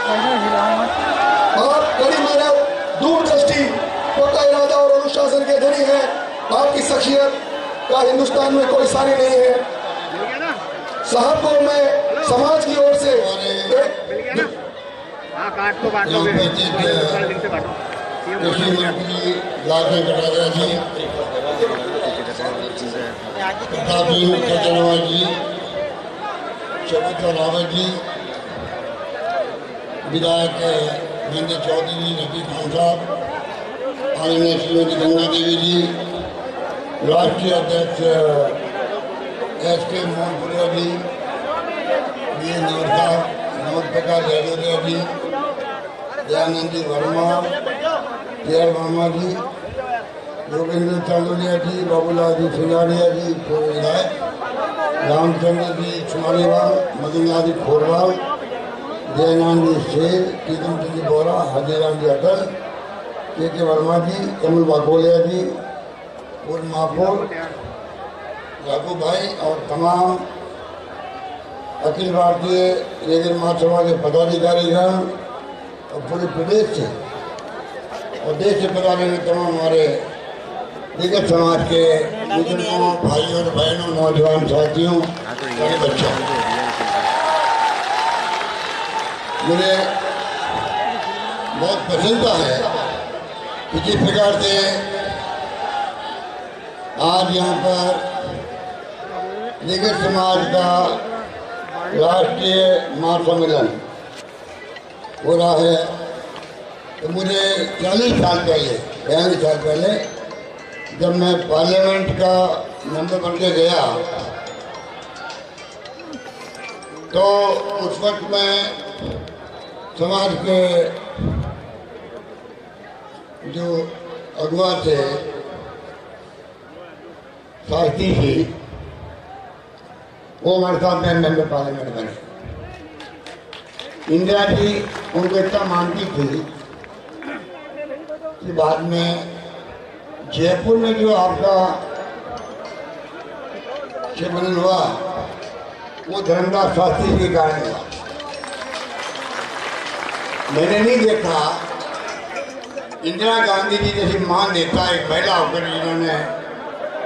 आप कड़ी मेहनत, दूरदृष्टि, पक्का इरादा और अनुशासन के धनी हैं। आपकी शख्सियत का हिंदुस्तान में कोई सानी नहीं है। साहब को मैं समाज की ओर से कृषि मंत्री लालचंद कटारिया जी, प्रताप जी, सत्यनारायण जी, सुमित्रा रावत जी, विधायक महेंद्र चौधरी जी, रफी खान साहब, आदरणीय श्रीमती गंगा देवी जी, राष्ट्रीय अध्यक्ष SK मोहनपुरिया जी, बी नवर साहब, नमक प्रकाश जयदोरिया जी, दयानंद जी वर्मा, केआर वर्मा जी, योगेंद्र चांदोलिया जी, बाबूलाल जी सिंगारिया जी, विधायक रामचंद्र जी छुमालीवाल, मदनलाल जी खोरवाल, जयनान जी शेर, टीकम जी बोरा, हजीराम जी अटल, KK वर्मा जी, कमल बाकोलिया जी, पूर्व महापौर राघू भाई और तमाम अखिल भारतीय लेबर महासभा के पदाधिकारीगण और पूरे प्रदेश से और देश से पधारे हुए तमाम हमारे दिग्गज समाज के बुजुर्गों, भाइयों और बहनों, नौजवान साथियों, बड़े बच्चों, मुझे बहुत प्रसन्नता है कि जिस प्रकार से आज यहाँ पर दिग्गज समाज का राष्ट्रीय महासम्मेलन हो रहा है, तो मुझे 40 साल पहले, 42 साल पहले जब मैं पार्लियामेंट का मेंबर बन के गया, तो उस वक्त मैं समाज के जो अगुआ थे, साथी थी, वो हमारे साथ में मेंबर पार्लियामेंट बने। इंदिरा जी उनको इतना मानती थी कि बाद में जयपुर में जो आपका सम्मेलन हुआ वो धर्मदास शास्त्री के कारण हुआ। मैंने नहीं देखा इंदिरा गांधी जी जैसी महान नेता, एक महिला होकर जिन्होंने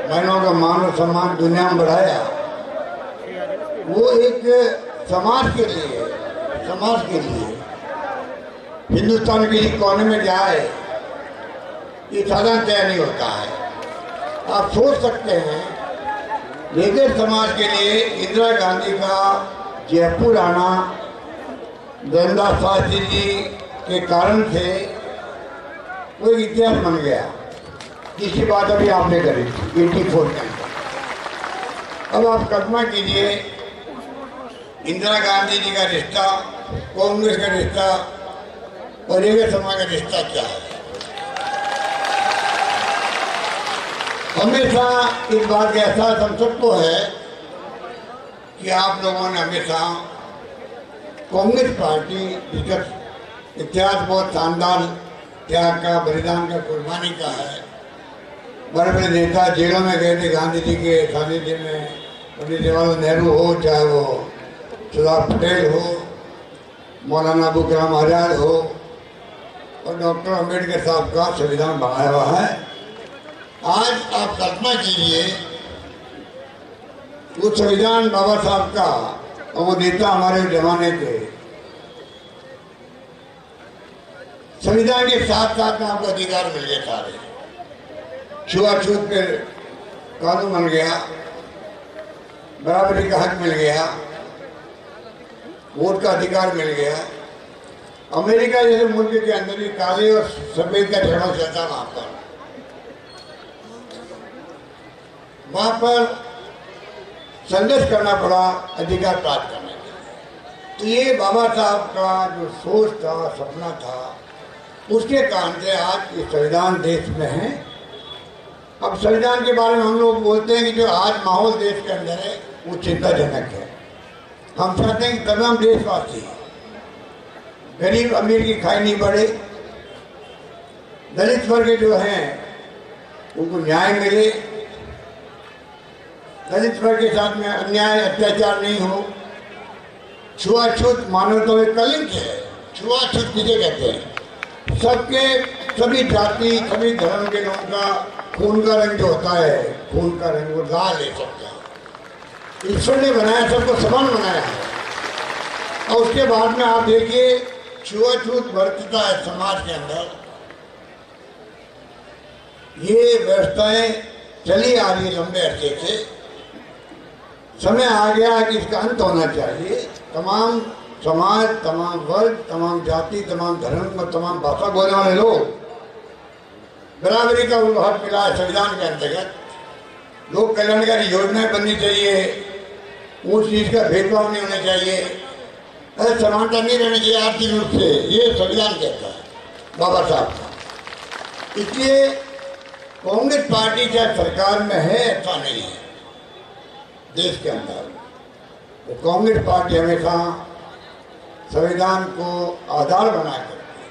बहनों का मान और सम्मान दुनिया में बढ़ाया, वो एक समाज के लिए हिंदुस्तान के कोने में जाए, ये साधारण तय नहीं होता है। आप सोच सकते हैं लेबर समाज के लिए इंदिरा गांधी का जयपुर आना धर्मदास शास्त्री जी के कारण से वो एक इतिहास बन गया, जिसकी बात अभी आपने करी 84 के अंदर। अब आप कल्पना कीजिए इंदिरा गांधी जी का रिश्ता, कांग्रेस का रिश्ता और लेबर समाज का रिश्ता क्या है। हमेशा इस बात का एहसास हम सबको है कि आप लोगों ने हमेशा कांग्रेस पार्टी, जिसका इतिहास बहुत शानदार त्याग का, बलिदान का, कुर्बानी का है, बड़े बड़े नेता जेलों में गए थे गांधी जी के सानिध्य में, पंडित जवाहरलाल नेहरू हो, चाहे वो सरदार पटेल हो, मौलाना अबू कलाम आजाद हो और डॉक्टर अम्बेडकर साहब का संविधान बनाया हुआ है। आज आप कल्पना कीजिए वो संविधान बाबा साहब का और वो नेता हमारे जमाने के, संविधान के साथ साथ में आपको अधिकार मिल गए सारे, छुआछूत पे कानून बन गया, बराबरी का हक मिल गया, वोट का अधिकार मिल गया। अमेरिका जैसे मुल्क के अंदर ही काले और सफेद का झगड़ा चलता वहां पर संघर्ष करना पड़ा अधिकार प्राप्त करने के। तो ये बाबा साहब का जो सोच था, सपना था, उसके कारण से आज ये संविधान देश में है। अब संविधान के बारे में हम लोग बोलते हैं कि जो आज माहौल देश के अंदर है वो चिंताजनक है। हम चाहते हैं कि तमाम देशवासी, गरीब अमीर की खाई नहीं बढ़े, दलित वर्ग जो हैं उनको न्याय मिले, दलित वर्ग के साथ में अन्याय अत्याचार नहीं हो, छुआछूत मानवता में कलंक है, छुआछूत किसे कहते हैं? सबके, सभी जाति, सभी धर्म के लोगों का खून का रंग जो होता है, खून का रंग वो लाल है सबका। ईश्वर ने बनाया, सबको समान बनाया है। और उसके बाद में आप देखिए छुआछूत बढ़ता है समाज के अंदर। ये व्यवस्थाएं चली आ रही है लंबे अरसे से। समय आ गया कि इसका अंत होना चाहिए। तमाम समाज, तमाम वर्ग, तमाम जाति, तमाम धर्म और तमाम भाषा बोलने वाले लोग बराबरी का उनको हक मिला है संविधान के अंतर्गत। लोक कल्याणकारी योजनाएं बननी चाहिए, ऊंच नीच का भेदभाव नहीं होना चाहिए, समानता नहीं रहनी चाहिए आर्थिक रूप से। ये संविधान कहता है बाबा साहब का। इसलिए कांग्रेस पार्टी चाहे सरकार में है, ऐसा नहीं है देश के अंदर। तो कांग्रेस पार्टी हमेशा संविधान को आधार बना करके,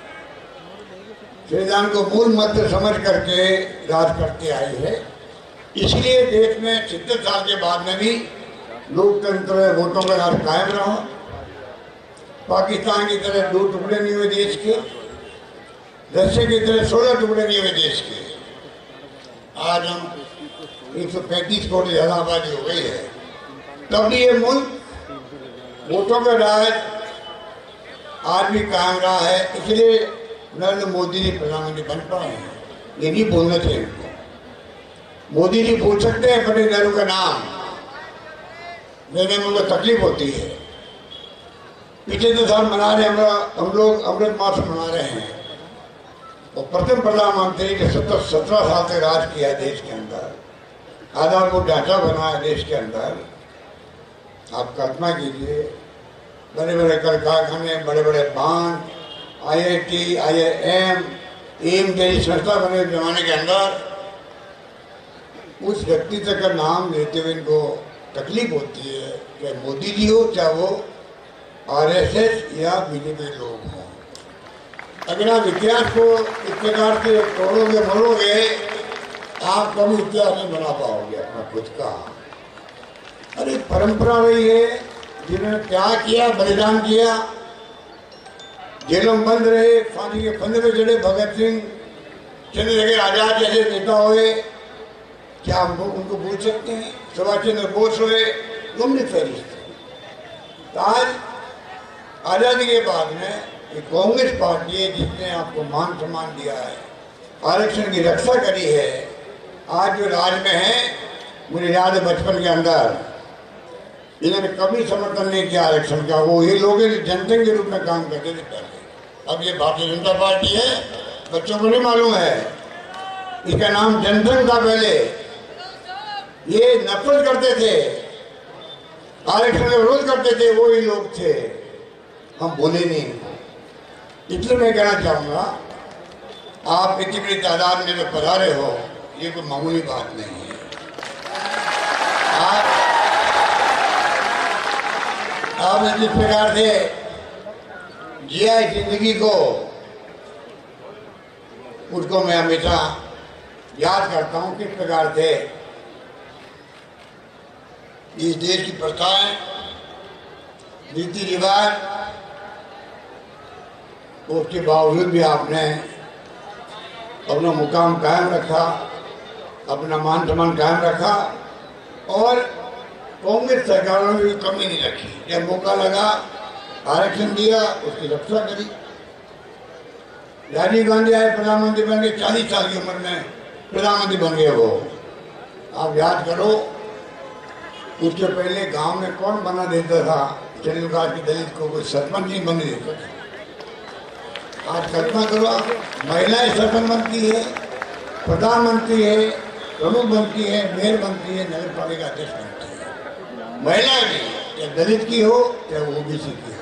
संविधान को मूल मंत्र समझ करके राज करते आई है। इसलिए देश में 70 साल के बाद में भी लोकतंत्र, वोटों का राज कायम रहा। पाकिस्तान की तरह 2 टुकड़े नहीं हुए देश के, रशिया की तरह 16 टुकड़े नहीं हुए देश के। आज हम 135 करोड़ ज्यादा आबादी हो गई है, तब भी ये मुल्क वोटों का राज आज भी कायम रहा है। इसलिए नरेंद्र मोदी जी प्रधानमंत्री बन पाए हैं। ये नहीं बोलना चाहिए उनको। मोदी जी पूछ सकते हैं पंडित नेहरू का नाम, लेने में उनको तकलीफ होती है। पिछले 2 साल मना रहे हम लोग अमृत मास मना रहे हैं। और प्रथम प्रधानमंत्री ने 17 साल से राज किया है देश के अंदर, आधारभूत ढांचा बनाया देश के अंदर। आप कल्पना कीजिए, बड़े बड़े कल कारखाने, बड़े बड़े बांध, IIT, IIM, एम जैसी संस्था बने जमाने के अंदर। उस व्यक्तित्व का नाम लेते हुए इनको तकलीफ होती है, चाहे मोदी जी हो, चाहे वो RSS या बीजेपी लोग हों। अगर आप इतिहास को इस प्रकार से तोड़ोगे, मरोगे, आप कभी इतिहास नहीं बना पाओगे अपना खुद का। अरे परंपरा रही है, जिन्होंने त्याग किया, बलिदान किया, जेलों में बंद रहे, फांसी के फंदे पे चढ़े, भगत सिंह, चंद्रशेखर आजाद जैसे नेता हुए, क्या हम उनको भूल सकते हैं? सुभाष चंद्र बोस हुए, लंबी फहरिस्त। आज आजादी के बाद में कांग्रेस पार्टी है जिसने आपको मान सम्मान दिया है, आरक्षण की रक्षा करी है। आज जो राज में है, मुझे याद है बचपन के अंदर इन्होंने कभी समर्थन नहीं किया आरक्षण का। वो ये लोग जनसंघ के रूप में काम करते थे पहले। अब ये भारतीय जनता पार्टी है, बच्चों को नहीं मालूम है, इसका नाम जनसंघ था पहले। ये नफरत करते थे, आरक्षण का विरोध करते थे, वो ही लोग थे। हम बोले नहीं। इसलिए मैं कहना चाहूँगा, आप इतनी बड़ी तादाद में जो पधारे हो, ये कोई मामूली बात नहीं है। आप जिस प्रकार से जिया है जिंदगी को, उसको मैं हमेशा याद करता हूँ। किस प्रकार से इस देश की प्रथाएं, रीति रिवाज, उसके बावजूद भी आपने अपना मुकाम कायम रखा, अपना मान सम्मान कायम रखा। और कांग्रेस सरकारों ने भी कमी नहीं रखी। जब मौका लगा, आरक्षण दिया, उसकी रक्षा करी। राजीव गांधी आए, प्रधानमंत्री बन गए, 40 साल की उम्र में प्रधानमंत्री बन गए वो। आप याद करो, उसके पहले गांव में कौन बना देता था शेड्यूल कास्ट की दलित को? कोई सरपंच नहीं बनने देता था। आज कल्पना करो, महिलाएं सरपंच बनती है, प्रधानमंत्री है, प्रमुख बनती है, मेयर बनती है, नगर पालिका अध्यक्ष बनती है। महिलाएं भी, चाहे दलित की हो चाहे OBC की हो।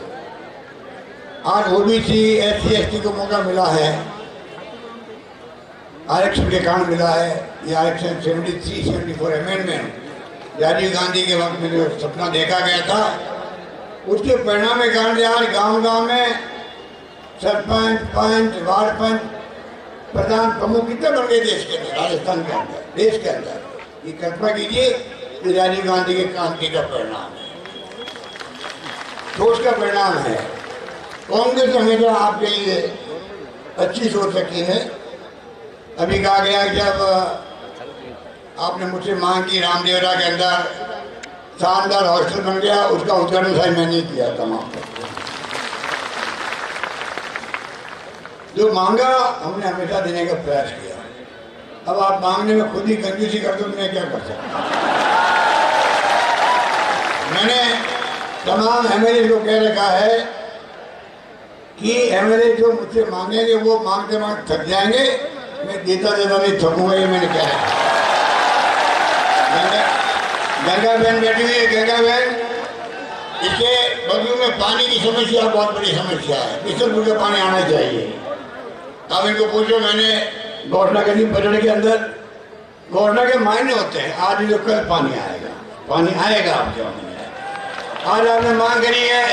आज OBC, SC, ST को मौका मिला है, आरक्षण के कारण मिला है। ये आरक्षण 73, 74 अमेंडमेंट राजीव गांधी के वक्त में जो सपना देखा गया था, उसके परिणाम के कारण यार गांव-गांव में सरपंच, पंच, वार्ड पंच, प्रधान, प्रमुख कितने बन गए देश के अंदर, राजस्थान के अंदर, देश के अंदर। ये कल्पना कीजिए कि राजीव गांधी के क्रांति का परिणाम है, सोच का परिणाम है। कांग्रेस हमेशा आपके लिए अच्छी सोच रखी है। अभी कहा गया जब आपने मुझसे मांग की रामदेवरा के अंदर शानदार हॉस्टल बन गया, उसका उद्घाटन शायद मैंने ही किया तमाम जो मांगा हमने हमेशा देने का प्रयास किया। अब आप मांगने में खुद ही कंजूसी कर दो, मैं क्या कर सकता। मैंने तमाम एमएलए को कह रखा है कि एमएलए जो मुझसे मांगेंगे वो मांगते मांगते थक जाएंगे, मैं देता नहीं थकूंगा, ये मैंने कहा है। गंगा बहन बैठी हुई है, गंगा बहन, इसके बगल में पानी की समस्या बहुत बड़ी समस्या है, बिशनपुर का पानी आना चाहिए। अब इनको पूछो, मैंने घोषणा करी बजट के अंदर, घोषणा के मायने होते हैं आज जो कल पानी आएगा, पानी आएगा आपके वहाँ। आज आपने मांग करी है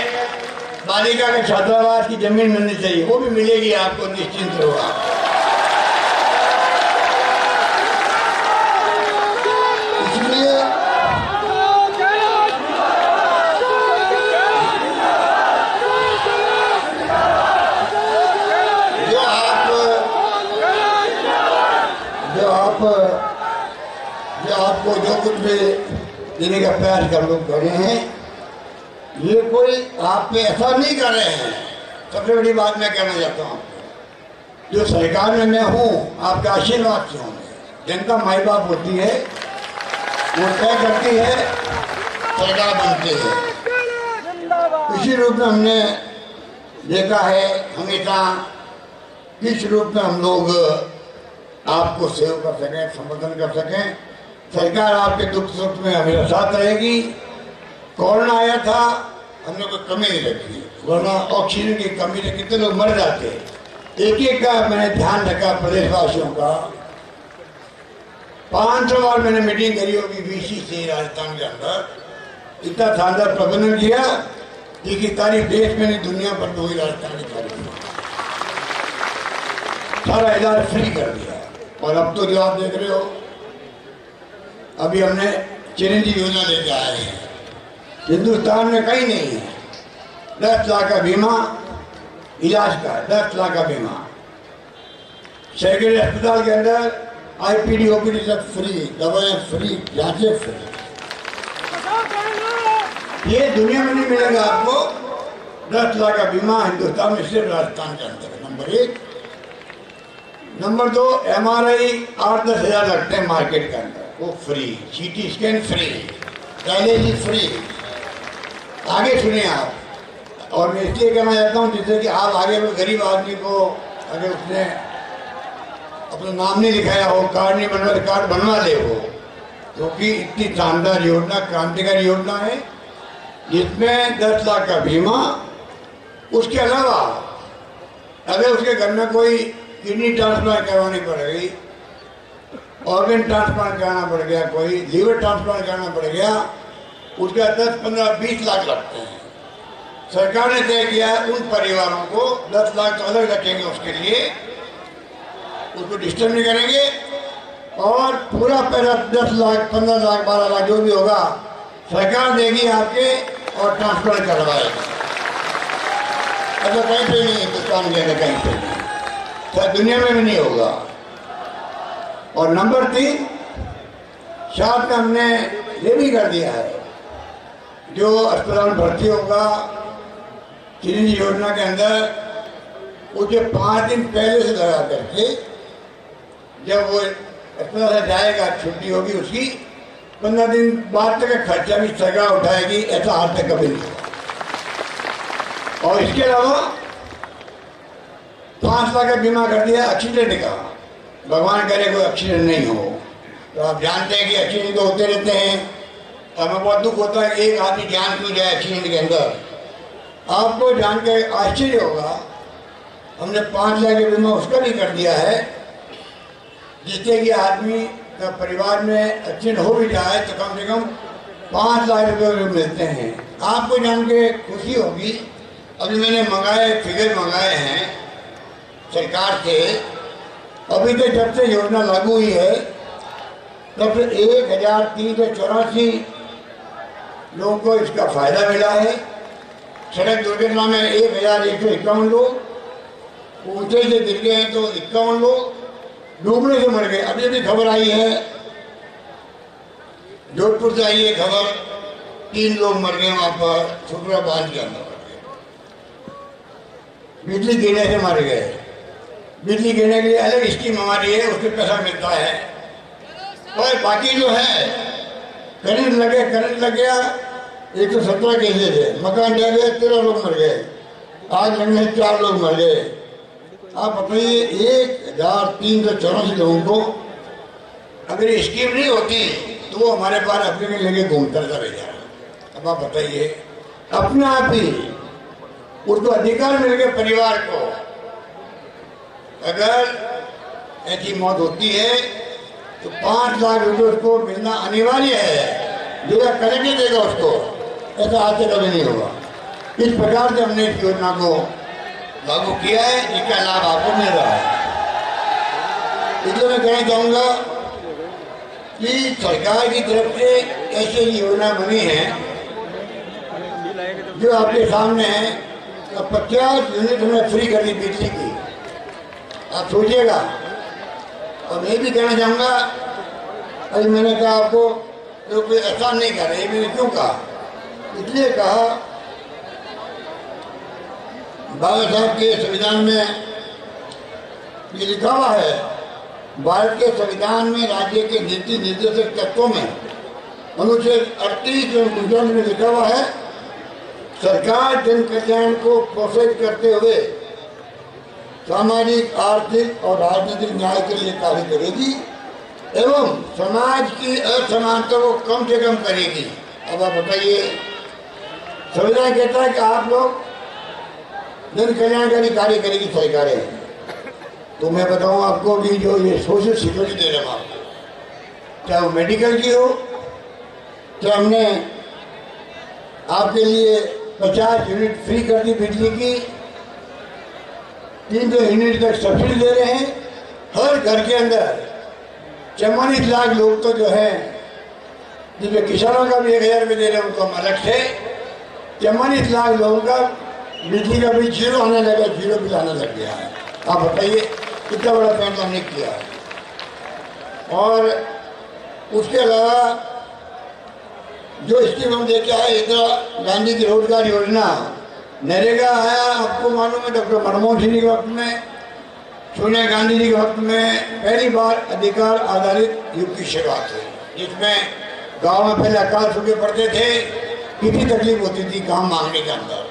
बालिका के छात्रावास की जमीन मिलनी चाहिए, वो भी मिलेगी आपको, निश्चिंत रहो आप। इसलिए जो आपको जो कुछ भी देने का प्रयास कर लोग कर रहे हैं, ये कोई आप पे ऐसा नहीं कर रहे हैं। सबसे बड़ी बात मैं कहना चाहता हूँ, जो सरकार में मैं हूँ आपके आशीर्वाद से हूँ। जनता माई बाप होती है, वो तय करती है, सरकार बनती है। इसी रूप में हमने देखा है हमेशा किस रूप में हम लोग आपको सेव कर सकें, संबोधन कर सकें। सरकार आपके दुख सुख में हमेशा साथ रहेगी। कोरोना आया था, हमने कोई कमी नहीं रखी, वरना ऑक्सीजन की कमी से कितने लोग मर जाते। एक एक का मैंने ध्यान रखा, प्रदेशवासियों का। 500 बार मैंने मीटिंग करी होगी वीसी से राजस्थान के अंदर। इतना शानदार प्रबंधन किया कि तारीफ देश में नहीं दुनिया भर में हुई राजस्थान की तारीफ। सारा इलाज फ्री कर दिया। और अब तो जो आप देख रहे हो, अभी हमने चिरंजीवी योजना लेके आए हैं, हिंदुस्तान में कहीं नहीं है। 10 लाख का बीमा इलाज का, 10 लाख का बीमा। सरकारी अस्पताल के अंदर आईपीडी ओपीडी सब फ्री, दवाएं फ्री, जांचें फ्री। ये दुनिया में नहीं मिलेगा आपको। 10 लाख का बीमा हिंदुस्तान में सिर्फ राजस्थान के अंदर। नंबर 1। नंबर 2, MRI 8-10 हज़ार लगते हैं मार्केट के अंदर, वो free. CT scan free, dialysis free. आगे सुनिए आप। और मैं इसलिए कहना चाहता हूँ जिससे कि आप आगे में गरीब आदमी को, अगर उसने अपना नाम नहीं लिखाया हो, कार्ड नहीं बनवा, कार्ड बनवा ले वो, क्योंकि इतनी शानदार योजना, क्रांतिकारी योजना है जिसमें 10 लाख का बीमा। उसके अलावा अगर उसके घर में कोई किडनी ट्रांसप्लांट करवानी पड़ गई, ऑर्गन ट्रांसप्लांट कराना पड़ गया, कोई लीवर ट्रांसप्लांट कराना पड़ गया, उसका 10, 15, 20 लाख लगते हैं। सरकार ने तय किया उन परिवारों को 10 लाख तो अलग रखेंगे, उसके लिए उसको डिस्टर्ब नहीं करेंगे, और पूरा पैसा 10 लाख, 15 लाख, 12 लाख जो भी होगा सरकार देगी आपके, और ट्रांसप्लांट करवाएगी। ऐसा कहीं पे नहीं, हिंदुस्तान के अंदर कहीं पे नहीं, दुनिया में भी नहीं होगा। और नंबर 3, साथ में हमने ये भी कर दिया है, जो अस्पताल में भर्ती होगा चिरंजीवी योजना के अंदर, उसे 5 दिन पहले से लगा करके, जब वो अस्पताल से जाएगा, छुट्टी होगी उसकी, 15 दिन बाद तक का खर्चा भी सरकार उठाएगी। ऐसा आज तक कभी नहीं। और इसके अलावा 5 लाख का बीमा कर दिया एक्सीडेंट का। भगवान करे कोई एक्सीडेंट नहीं हो, तो आप जानते हैं कि एक्सीडेंट तो होते रहते हैं। हमें बहुत दुख होता है कि एक आदमी जान क्यों जाए एक्सीडेंट के अंदर। आपको जान के आश्चर्य होगा, हमने 5 लाख का बीमा उसका भी कर दिया है, जिससे कि आदमी का परिवार में एक्सीडेंट हो भी जाए तो कम से कम 5 लाख रुपये मिलते हैं। आपको जान के खुशी होगी, अभी मैंने फिगर मंगाए हैं सरकार से। अभी तक जब से योजना लागू हुई है तब से 1384 लोगों को इसका फायदा मिला है। सड़क दुर्घटना में 1151 लोग, ऊंचे से गिर गए हैं तो 51 लोग, डूबने से मर गए। अभी भी खबर आई है, जोधपुर से आई है खबर, 3 लोग मर गए वहां पर छुटरा बांध के अंदर मर गए, बिजली गिरने से मर गए। बिजली गिरने के लिए अलग स्कीम हमारी है, उसमें पैसा मिलता है। और बाकी जो है करंट लग गया 117 केसेज है, मकान ढह गए 13 लोग मर गए, आग लगने से 4 लोग मर गए। आप बताइए 1384 लोगों को अगर ये स्कीम नहीं होती तो वो हमारे पास अपने में लेके घूमता रह जाए। अब आप बताइए, अपने आप ही उसको अधिकार मिल गया परिवार को, अगर ऐसी मौत होती है तो 5 लाख रुपए उसको मिलना अनिवार्य है, जो करेंगे देगा उसको, ऐसा आज से कभी नहीं होगा। इस प्रकार से हमने इस योजना को लागू किया है, जिसका लाभ आपको मिल रहा है। इसलिए मैं कहना चाहूँगा कि सरकार की तरफ से ऐसी योजना बनी है जो आपके सामने है, 50 यूनिट में फ्री कर दी बिजली की। आप सोचिएगा। और मैं भी कहना चाहूँगा, अभी मैंने कहा आपको तो कोई एहसान नहीं कर रहे, मैंने क्यों कहा, इसलिए कहा बाबा साहब के संविधान में ये लिखा हुआ है, भारत के संविधान में राज्य के नीति निर्देशक तत्वों में अनुच्छेद 38 और 49 में लिखा हुआ है, सरकार जन कल्याण को प्रोत्साहित करते हुए सामाजिक, आर्थिक और राजनीतिक न्याय के लिए कार्य करेगी एवं समाज की असमानता को कम से कम करेगी। अब आप बताइए, संविधान कहता है कि आप लोग जन कल्याणकारी कार्य करेगी सरकारें, तो मैं बताऊं आपको कि जो ये सोशल सिक्योरिटी दे रहे हैं आपको, चाहे वो मेडिकल की हो, चाहे हमने आपके लिए 50 यूनिट फ्री कर दी बिजली की, 300 यूनिट तक सब्सिडी दे रहे हैं। हर घर के अंदर 44 लाख लोग तो जो है, जिसमें किसानों का भी 1000 रुपये दे रहे हैं, उनको हम अलग से 44 लाख लोगों का बिजली का बिल 0 आने लगा, 0 बिल आने लग गया है। आप बताइए कितना बड़ा फैसला हमने किया है। और उसके अलावा जो स्कीम हम लेके आए, इंदिरा गांधी की रोजगार योजना, नरेगा आया, आपको मालूम है डॉक्टर मनमोहन सिंह के वक्त में, सोनिया गांधी जी के वक्त में पहली बार अधिकार आधारित युग की शुरुआत हुई, जिसमें गांव में पहले अकाल सूखे पड़ते थे, कितनी तकलीफ होती थी काम मांगने के अंदर,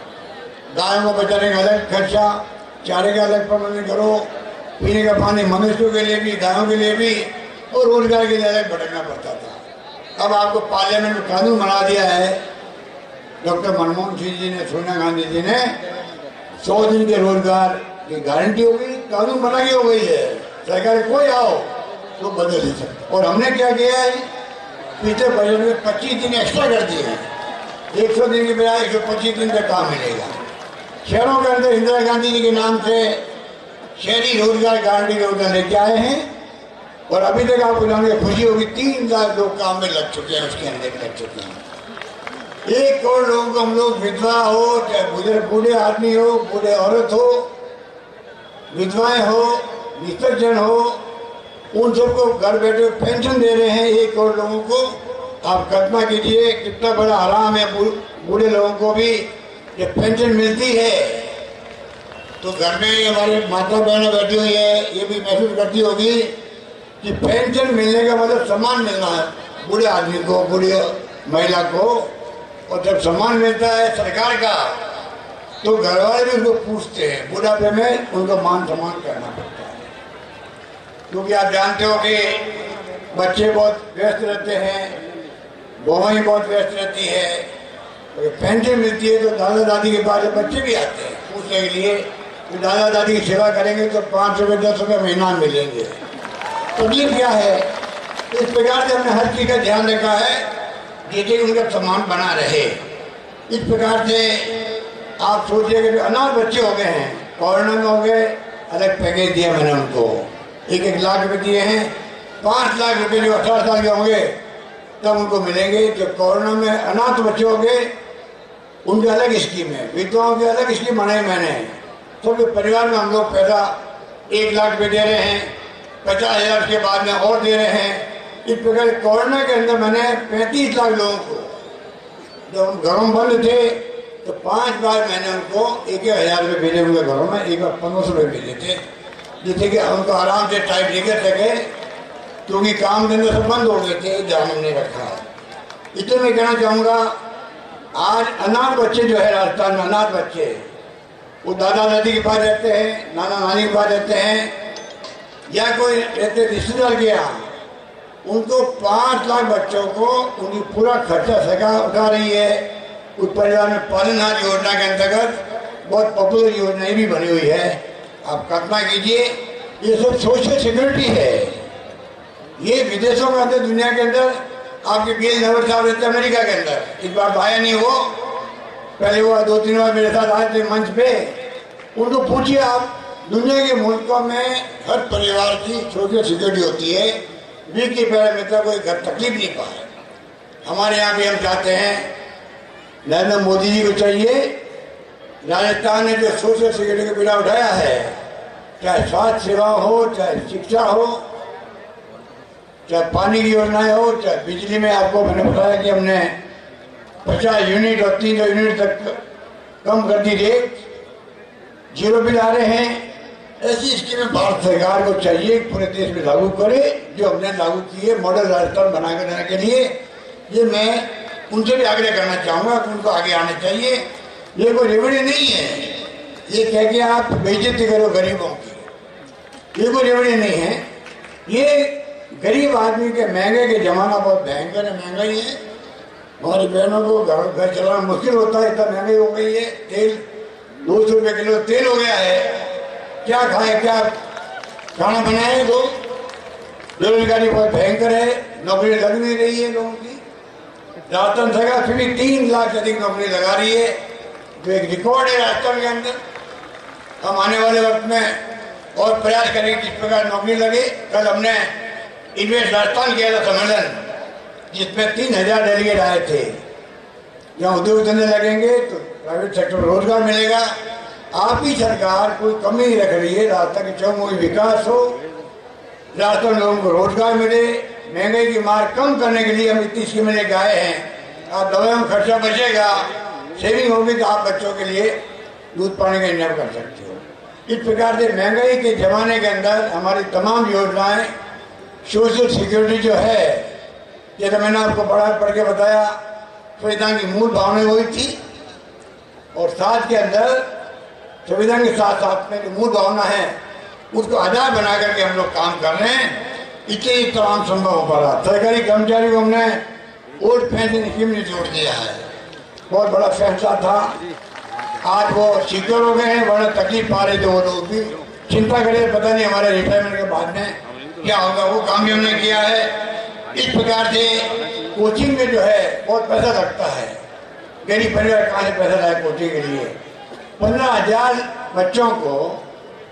गायों को बचाने का अलग खर्चा, चारे का अलग प्रबंधन करो, पीने का पानी मनुष्यों के लिए भी, गायों के लिए भी, और रोजगार के लिए अलग भटकना पड़ता था। अब आपको पार्लियामेंट में कानून बना दिया है, डॉक्टर मनमोहन सिंह जी ने, सोनिया गांधी जी ने 100 दिन के रोजगार की गारंटी हो गई, कानून बना के हो गई है, सरकार कोई आओ तो बदल नहीं सकता। और हमने क्या किया है, पिछले बजट में 25 दिन एक्स्ट्रा कर दिए हैं, 100 दिन के बजाय 125 दिन तक काम मिलेगा। शहरों के अंदर इंदिरा गांधी जी के नाम से शहरी रोजगार गारंटी योजना लेके आए हैं, और अभी तक आपको जान के खुशी होगी 3 लाख लोग काम में लग चुके हैं, उसके अंदर लग चुके हैं। 1 करोड़ लोगों को हम लोग, विधवा हो, चाहे बूढ़े आदमी हो, बूढ़े औरत हो, विधवाएं हो, विसर्जन हो, उन सबको घर बैठे पेंशन दे रहे हैं 1 करोड़ लोगों को। आप कल्पना कीजिए कितना बड़ा आराम है बूढ़े लोगों को भी, जब पेंशन मिलती है तो घर में हमारे माता बहनें बैठी हुई है, ये भी महसूस करती होगी कि पेंशन मिलने का मतलब सम्मान मिलना है बूढ़े आदमी को, बूढ़ी महिला को। और जब सम्मान मिलता है सरकार का तो घर वाले भी उनको पूछते हैं, बुढ़ापे में उनको मान सम्मान करना पड़ता है, क्योंकि आप जानते हो कि बच्चे बहुत व्यस्त रहते हैं, बहुएं बहुत व्यस्त रहती है। पेंशन मिलती है तो दादा दादी के पास बच्चे भी आते हैं पूछने के लिए कि दादा दादी की सेवा करेंगे तो 5 रुपये 10 रुपये महीना मिलेंगे। तो ये क्या है, इस प्रकार से हमने हर चीज़ का ध्यान रखा है जिससे उनका सम्मान बना रहे। इस प्रकार से आप सोचिए कि अनाथ बच्चे हो गए हैं, कोरोना में हो गए, अलग पैकेज दिया मैंने उनको, 1-1 लाख रुपये दिए हैं। 5 लाख रुपये जो 18 साल के होंगे तब उनको मिलेंगे। जो कोरोना में अनाथ बच्चे हो गए उनकी अलग स्कीम है, विधवाओं की अलग स्कीम बनाई मैंने। सबके परिवार में हम लोग पैसा 1 लाख पे दे रहे हैं, 50,000 के बाद में और दे रहे हैं। इस प्रकार कोरोना के अंदर मैंने 35 लाख लोगों को, जब हम घरों में बंद थे तो 5 बार मैंने उनको 1,000 रुपये भेजे उनके घरों में, एक बार 1500 रुपये भेजे थे, जिससे कि उनको आराम से टाइम लेकर सके, क्योंकि काम धंधे सब बंद हो गए थे, ध्यान हमने रखा। इसलिए मैं कहना चाहूँगा, आज अनाथ बच्चे जो है राजस्थान में, अनाथ बच्चे वो दादा दादी के पास रहते हैं, नाना नानी के पास रहते हैं, या कोई रहते रिश्तेदार के यहाँ, उनको 5 लाख बच्चों को उनकी पूरा खर्चा सरकार उठा रही है। उस परिवार में पालनहार योजना के अंतर्गत बहुत पॉपुलर योजनाएं भी बनी हुई है। आप कल्पना कीजिए, ये सब सोशल सिक्योरिटी है। ये विदेशों में आते, दुनिया के अंदर आपके बीएल नवर साहब रहते अमेरिका के अंदर, इस बार तो आया नहीं वो, पहले वो 2-3 बार मेरे साथ आए थे मंच पे। उनको पूछिए आप, दुनिया के मुल्कों में हर परिवार की सोशल सिक्योरिटी होती है, वीक के पैरामीटर कोई तकलीफ नहीं पाए। हमारे यहाँ भी हम चाहते हैं, नरेंद्र मोदी जी को चाहिए, राजस्थान ने जो सोशल सिक्योरिटी का बीड़ा उठाया है, चाहे स्वास्थ्य सेवा हो, चाहे शिक्षा हो, चाहे पानी की योजनाएं हो, चाहे बिजली में, आपको मैंने बताया कि हमने 50 यूनिट और 300 यूनिट तक कम कर दी रेट, 0 बिल आ रहे हैं। ऐसी स्कीमें भारत सरकार को चाहिए पूरे देश में लागू करे, जो हमने लागू की है मॉडल राजस्थान बनाकर देने के लिए। ये मैं उनसे भी आग्रह करना चाहूँगा कि उनको आगे आने चाहिए। ये कोई रेवड़ी नहीं है, ये कह के आप बेइज्जती करो गरीबों की, ये कोई रेवड़ी नहीं है। ये गरीब आदमी के महंगे के जमाना बहुत भयंकर है, महंगाई है। हमारी बहनों को घर चलाना मुश्किल होता है, इतना महंगाई हो गई है। तेल 200 रुपये किलो तेल हो गया है, क्या खाए, क्या खाना बनाए। तो बेरोजगारी बहुत भयंकर है, नौकरी लग नहीं रही है लोगों की। राजस्थान सरकार फिर भी 3 लाख से अधिक नौकरी लगा रही है, जो एक रिकॉर्ड है राजस्थान के अंदर। हम आने वाले वक्त में और प्रयास करेंगे किस प्रकार नौकरी लगे। कल हमने इन्वेस्ट राजस्थान किया था सम्मेलन, जिसमें 3000 डेलीगेट आए थे। जहाँ उद्योग धंधे लगेंगे तो प्राइवेट सेक्टर में रोजगार मिलेगा। आप ही सरकार कोई कमी नहीं रख रही है, राजस्थान के चौमुखी विकास हो, राजस्थान लोगों को रोजगार मिले, महंगाई की मार कम करने के लिए हम इतनी स्कीमें लेके आए हैं। आप दवाइयों में खर्चा बचेगा, सेविंग होगी, तो आप बच्चों के लिए दूध पानी का इंतजाम कर सकते हो। इस प्रकार से महंगाई के जमाने के अंदर हमारी तमाम योजनाएं, सोशल सिक्योरिटी जो है, जैसे मैंने आपको पढ़ के बताया, संविधान की मूल भावना वही थी, और साथ के अंदर संविधान के साथ साथ में जो मूल भावना है उसको आधार बना करके हम लोग काम कर रहे हैं। इसलिए तमाम संभव हो पा रहा। सरकारी कर्मचारी को हमने ओल्ड पेंशन स्कीम में जोड़ दिया है, बहुत बड़ा फैसला था। आज वो सिक्योर हो गए हैं, बड़ा तकलीफ पा रहे थे वो लोग भी, चिंता करें पता नहीं हमारे रिटायरमेंट के बाद में क्या होगा, वो काम भी हमने किया है। इस प्रकार से कोचिंग में जो है बहुत पैसा लगता है, गरीब परिवार कहाँ से पैसा लाए कोचिंग के लिए। 15,000 बच्चों को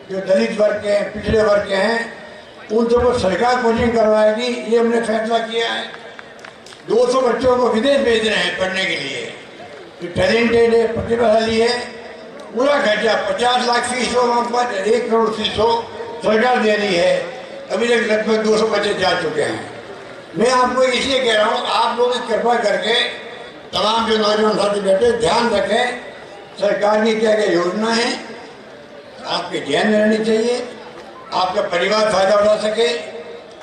जो दलित वर्ग के हैं, पिछड़े वर्ग के हैं, उन सबको सरकार कोचिंग करवाएगी, ये हमने फैसला किया है। 200 बच्चों को विदेश भेज रहे हैं पढ़ने के लिए, जो टैलेंटेड है, प्रतिभाशाली है। पूरा खर्चा 50 लाख फीस हो, वहाँ पर 1 करोड़ फीस हो, सरकार दे रही है। अभी तक लगभग 200 बच्चे जा चुके हैं। मैं आपको इसलिए कह रहा हूँ, आप लोग कृपा करके तमाम जो नौजवान साथी बैठे ध्यान रखें, सरकार की क्या क्या योजना है आपके ध्यान में रहनी चाहिए, आपका परिवार फायदा उठा सके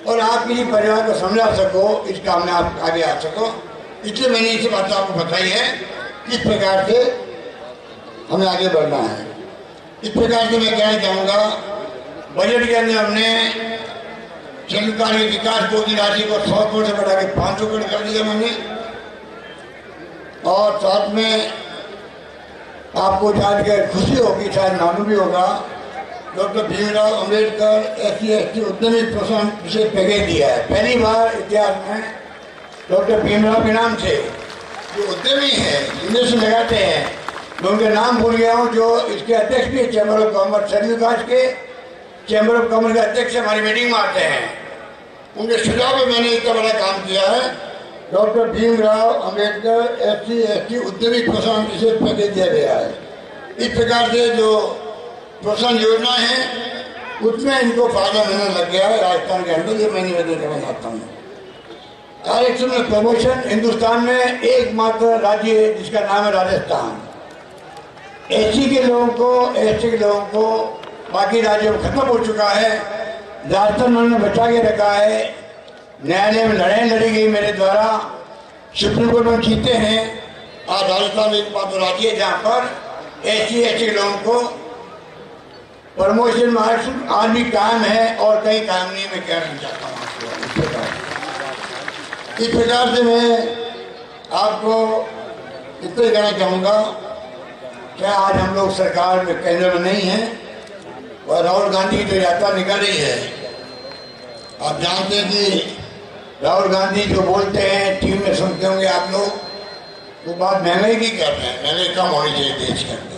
और आप किसी परिवार को समझा सको, इस काम में आप आगे आ सको। इसलिए मैंने इसी बात आपको बताई है, किस प्रकार से हमें आगे बढ़ना है। इस प्रकार से मैं कहना चाहूँगा, बजट के अंदर हमने चालू कार्य विकास कोष की राशि को 100 करोड़ से बढ़ा के 500 करोड़ कर दिया मैंने। और साथ में आपको जानकर खुशी होगी, शायद मालूम भी होगा, डॉक्टर भीमराव अंबेडकर SC/ST उद्यमी प्रोत्साहन विशेष पैकेज दिया है। पहली बार इतिहास में डॉक्टर भीमराव के नाम से जो उद्यमी है, इंग्लिश लगाते हैं, मैं उनके नाम भूल गया हूँ, जो इसके अध्यक्ष भी चैम्बर ऑफ कॉमर्स शहरी विकास के चैम्बर ऑफ कॉमर्स के अध्यक्ष हमारी मीटिंग में आते हैं। उनके सुझाव में मैंने इतना बड़ा काम किया है। डॉक्टर भीमराव अंबेडकर SC/ST उद्यमी प्रोत्साहन विशेष पैकेज दिया गया है। इस प्रकार से जो प्रोत्साहन योजना है उसमें इनको फायदा मिलने लग गया है राजस्थान के अंदर। ये मैं निवेदन करना चाहता हूँ। आरक्षण में प्रमोशन हिंदुस्तान में एकमात्र राज्य है जिसका नाम है राजस्थान। SC के लोगों को, ST के लोगों को बाकी राज्यों में खत्म हो चुका है। राजस्थान उन्होंने बचा के रखा है। न्यायालय में लड़ाई लड़ी गई मेरे द्वारा, सुप्रीम कोर्ट में जीते हैं। आज राजस्थान एकमात्र राज्य है जहाँ पर SC/ST के लोगों को प्रमोशन मार्क्स आज भी कायम है और कहीं कायम नहीं। मैं कहना चाहता हूँ इस प्रकार से मैं आपको इतना ही कहना चाहूँगा कि आज हम लोग सरकार में केंद्र में नहीं हैं और राहुल गांधी की जो यात्रा निकल रही है, आप जानते हैं कि राहुल गांधी जो बोलते हैं टीवी में सुनते होंगे आप लोग, वो बात महंगाई की कर रहे हैं, महंगाई कम होनी चाहिए देश के अंदर।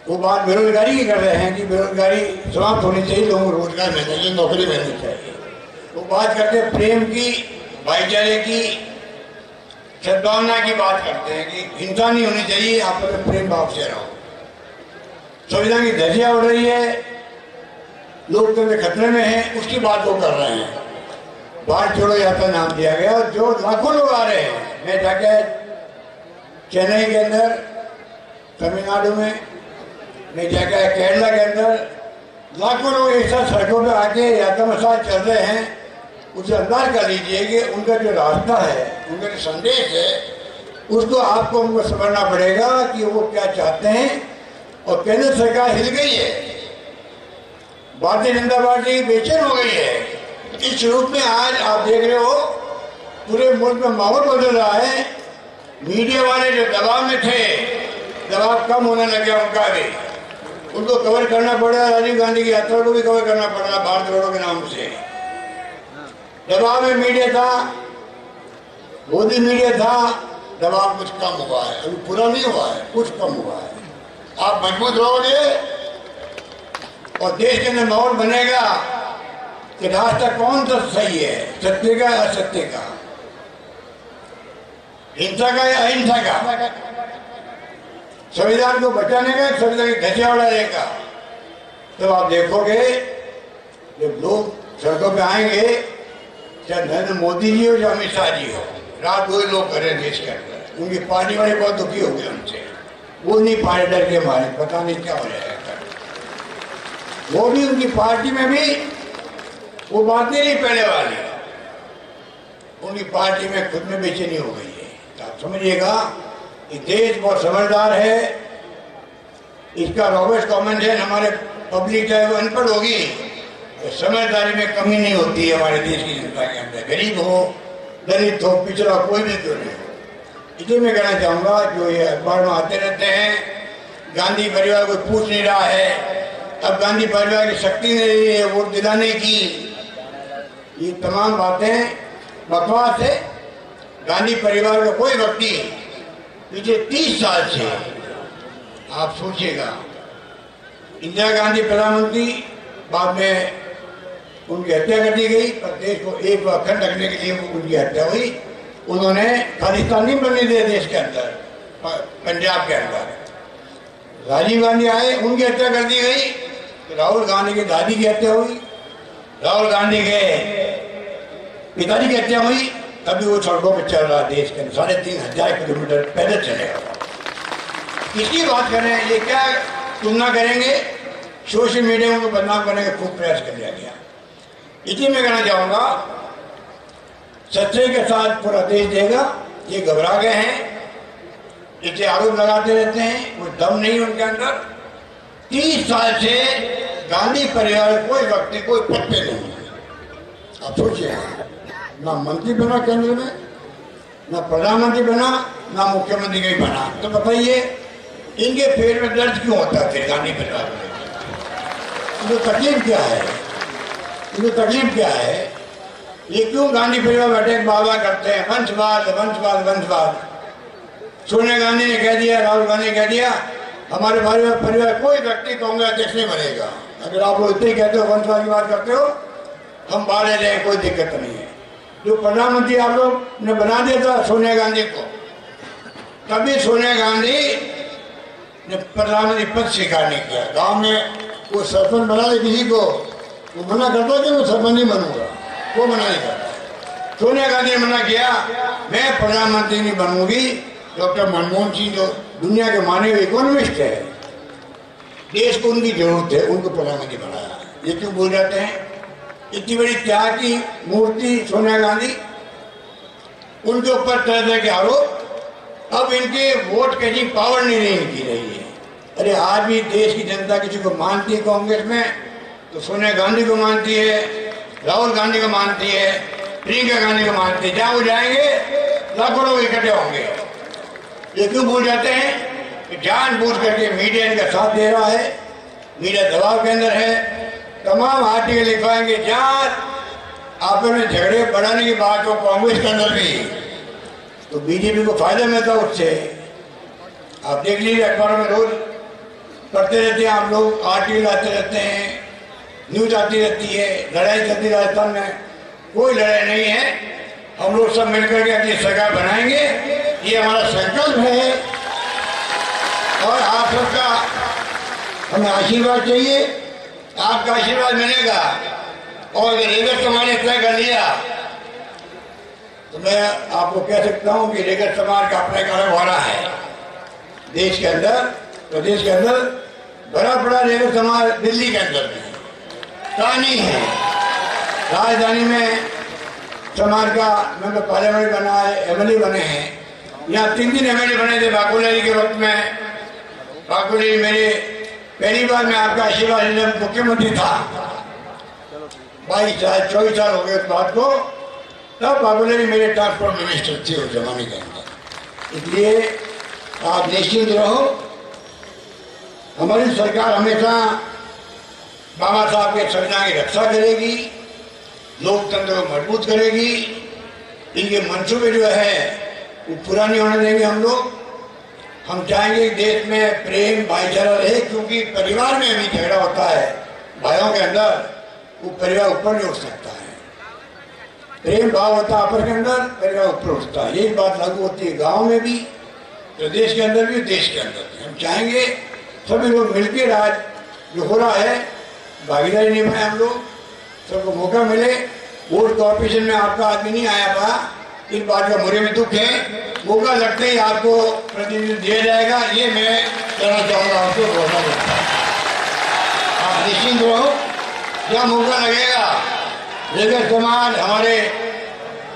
वो बात बेरोजगारी की कर रहे हैं कि बेरोजगारी समाप्त होनी चाहिए, लोगों को रोजगार मिलना चाहिए, नौकरी मिलनी चाहिए। वो बात करते हैं प्रेम की, भाईचारे की, सद्भावना की बात करते हैं कि हिंसा नहीं होनी चाहिए, आप पर प्रेम भाव से रहो। संविधान की धज्जियां उड़ रही है, लोकतंत्र खतरे में है, उसकी बात वो कर रहे हैं। भारत छोड़ो यात्रा नाम दिया गया और जो लाखों लोग आ रहे हैं। मैं जाके चेन्नई के अंदर, तमिलनाडु में, मैं जाके केरला के अंदर लाखों लोग एक साथ सड़कों पर आके यात्रा में साथ चल रहे हैं। उसे अंदाज कर लीजिए कि उनका जो रास्ता है, उनका जो संदेश है, उसको आपको उनको समझना पड़ेगा कि वो क्या चाहते हैं। और केंद्र सरकार हिल गई है, भारतीय जनता पार्टी बेचैन हो गई है। इस रूप में आज आप देख रहे हो पूरे मुल्क में माहौल बदल रहा है। मीडिया वाले जो दबाव में थे, दबाव कम होने लगे उनका भी, उनको कवर करना पड़ रहा है। राजीव गांधी की यात्रा को भी कवर करना पड़ रहा है भारत जोड़ो के नाम से। दबाव में मीडिया था, मोदी मीडिया था, दबाव कुछ कम हुआ है, अभी पूरा नहीं हुआ है, कुछ कम हुआ है। आप मजबूत रहोगे और देश के अंदर माहौल बनेगा कि रास्ता कौन सा सही है, सत्य का या असत्य का, हिंसा का या अहिंसा का, संविधान को बचाने का, संविधान की धज्जियां उड़ाने का। तो आप देखोगे जब लोग सड़कों पे आएंगे, चाहे नरेंद्र मोदी जी हो या अमित शाह जी हो, रात वही लोग कर रहे हैं देश के अंदर। उनकी पार्टी वाले बहुत दुखी हो गए उनसे, वो नहीं पाए डर के मारे, पता नहीं क्या हो जाएगा। वो भी उनकी पार्टी में भी वो बात नहीं पहले वाली, उनकी पार्टी में खुद में बेचैनी हो गई है। तो आप समझिएगा कि देश बहुत समझदार है। इसका रॉबर्ट कॉमन हमारे पब्लिक चाहे वो अनपढ़ होगी, तो समझदारी में कमी नहीं होती है हमारे देश की जनता के अंदर। गरीब हो, दलित हो, पिछड़ा, कोई भी क्यों नहीं हो। इसलिए मैं कहना चाहूँगा जो ये अखबार में आते रहते हैं, गांधी परिवार को पूछ नहीं रहा है, अब गांधी परिवार की शक्ति नहीं रही है वोट दिलाने की, ये तमाम बातें बकवास है। गांधी परिवार का कोई व्यक्ति पिछले 30 साल से, आप सोचिएगा, इंदिरा गांधी प्रधानमंत्री, बाद में उनकी हत्या कर दी गई, पर देश को एक अखंड रखने के लिए उनकी हत्या हुई। उन्होंने खालिस्तान नहीं बनने दिया देश के अंदर, पंजाब के अंदर। राजीव गांधी आए, उनकी हत्या कर दी गई। तो राहुल गांधी की दादी की हत्या हुई, राहुल गांधी के पिताजी की हत्या हुई, तभी वो सड़कों पर चल रहा देश के 3500 किलोमीटर पैदल चलेगा। किसकी बात करें, ये क्या तुलना करेंगे? सोशल मीडिया को बदनाम करने का खूब प्रयास कर लिया गया। इसलिए मैं कहना चाहूँगा, सच्चाई के साथ पूरा देश देगा। ये घबरा गए हैं, इसे आरोप लगाते रहते हैं, कोई दम नहीं उनके अंदर। 30 साल से गांधी परिवार कोई व्यक्ति कोई पद पे नहीं है। आप सोचिए, ना मंत्री बना केंद्र में, ना प्रधानमंत्री बना, ना मुख्यमंत्री कहीं बना। तो बताइए इनके पेट में दर्द क्यों होता है? फिर गांधी परिवार में इनको तकलीफ क्या है? इनको तकलीफ क्या है? ये क्यों गांधी परिवार बैठे बाबा करते हैं, वंशवाद वंशवाद वंशवाद। सोनिया गांधी ने कह दिया, राहुल गांधी ने कह दिया, हमारे परिवार कोई व्यक्ति कांग्रेस अध्यक्ष नहीं बनेगा। अगर आप लोग इतने कहते हो, वंशवाद की बात करते हो, हम बाहर रह जाए, कोई दिक्कत नहीं है। जो प्रधानमंत्री आप लोग ने बना दिया था सोनिया गांधी को, तभी सोनिया गांधी ने प्रधानमंत्री पद स्वीकार नहीं किया। गांव में वो सरपंच बना दे किसी को, वो मना करता कि मैं सरपंच नहीं बनूंगा, वो मना नहीं करता। सोनिया गांधी ने मना किया, मैं प्रधानमंत्री नहीं बनूंगी। डॉक्टर मनमोहन सिंह जो दुनिया के माने हुए इकोनॉमिस्ट है, देश को उनकी जरूरत है, उनको प्रधानमंत्री बनाया। ये क्यों भूल जाते हैं? इतनी बड़ी त्याग की मूर्ति सोनिया गांधी, उनके ऊपर तरह तरह के आरोप। अब इनके वोट कैचिंग पावर नहीं इनकी रही है। अरे आज भी देश की जनता किसी को मानती है कांग्रेस में तो सोनिया गांधी को मानती है, राहुल गांधी को मानती है, प्रियंका गांधी को मानती है। जहाँ वो जाएंगे लाखों लोग इकट्ठे होंगे। ये क्यों भूल जाते हैं कि जानबूझ करके मीडिया इनका साथ दे रहा है, मीडिया दबाव के अंदर है। तमाम आर्टिकल लिखवाएंगे जहाँ आपस में झगड़े बढ़ाने की बात हो कांग्रेस के अंदर भी, तो बीजेपी को फायदा मिलता है उससे। आप देख लीजिए अखबारों में रोज पढ़ते रहते हैं आप लोग, आर्टिकल आते रहते हैं, न्यूज आती रहती है। लड़ाई चलती राजस्थान में, कोई लड़ाई नहीं है। हम लोग सब मिलकर के अपनी सरकार बनाएंगे, ये हमारा संकल्प है। और आप सबका हमें आशीर्वाद चाहिए, आपका आशीर्वाद मिलेगा। और अगर रेगत समाज ने तय कर लिया तो मैं आपको कह सकता हूं कि रेगत समाज का अपना कार्य हो रहा है देश के अंदर, प्रदेश के अंदर। बड़ा बड़ा रेगत समाज दिल्ली के अंदर में कहानी है। राजधानी में समाज का मेंबर पार्लियामेंट बना है, एमएलए बने हैं। यहाँ 3 एमएलए बने थे बाकुला जी के वक्त में। बाकुला जी मेरे पहली बार मैं आपका आशीर्वाद मुख्यमंत्री था, 22 साल 24 साल हो गए उस बात को। तब बाकुला जी मेरे ट्रांसपोर्ट मिनिस्टर थे उस जमाने के अंदर। इसलिए आप निश्चिंत रहो, हमारी सरकार हमेशा बाबा साहब के संविधान की रक्षा करेगी, लोकतंत्र को मजबूत करेगी। इनके मंसूबे जो है वो पूरा नहीं होने देंगे हम लोग। हम चाहेंगे कि देश में प्रेम भाईचारा रहे, क्योंकि परिवार में भी झगड़ा होता है भाइयों के अंदर, वो परिवार ऊपर नहीं उठ सकता है। प्रेम भाव होता है आपस के अंदर, परिवार ऊपर उठता है। यही बात लागू होती है गाँव में भी, प्रदेश के अंदर भी, देश के अंदर भी। हम चाहेंगे सभी लोग मिलकर राज जो हो रहा है भागीदारी निभाएं, हम लोग सबको मौका मिले। वोट कॉर्पोरेशन में आपका आदमी नहीं आया था, इस बात का मुझे में दुख है। मौका लगते ही आपको प्रतिनिधि दिया जाएगा, ये मैं कहना चाहूँगा आपको। आप निश्चिंत रहो, क्या मौका लगेगा। रेगत समाज हमारे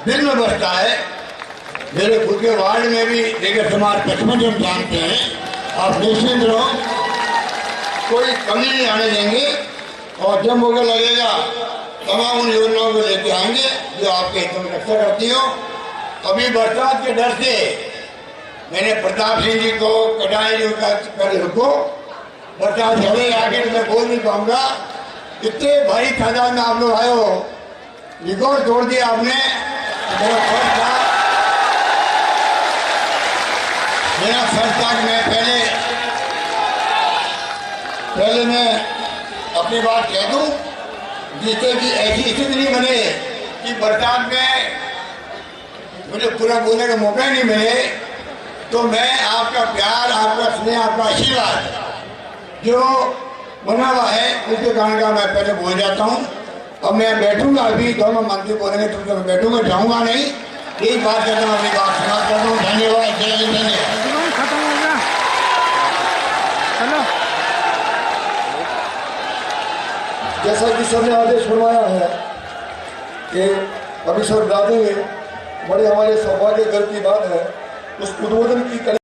दिल में बसता है। मेरे खुद के वार्ड में भी रेगत समाज 55 जन जानते हैं। आप निश्चिंत रहो, कोई कमी नहीं आने देंगे। और जब मौका लगेगा तमाम उन योजनाओं को लेके आएंगे जो आपके हित में रक्षा करती हो। अभी बरसात के डर से मैंने प्रताप सिंह जी को, कटाई जी को बरसात झड़े आगे मैं बोल नहीं पाऊंगा। इतने भारी तादाद में आप लोग आए हो, रिकॉर्ड तोड़ दिया आपने। मेरा फर्ज था कि मैं पहले मैं अपनी बात कह दूं, जिससे कि ऐसी स्थिति नहीं बने कि बरसात में मुझे पूरा बोलने का मौका ही नहीं मिले। तो मैं आपका प्यार, आपका स्नेह, आपका आशीर्वाद जो बना हुआ है उसके कारण का मैं पहले बोल जाता हूँ। और मैं बैठूंगा, अभी दोनों मंत्री बोलेंगे तो मैं बैठूंगा, जाऊंगा नहीं। यही बात करता हूँ, अपनी बात समाप्त करता हूँ। धन्यवाद, जय हिंद, धन्यवाद। जैसा कि सर ने आदेश फरमाया है कि अभी सर बता देंगे, बड़े हमारे सौभाग्य गर्व की बात है। उस उद्बोधन की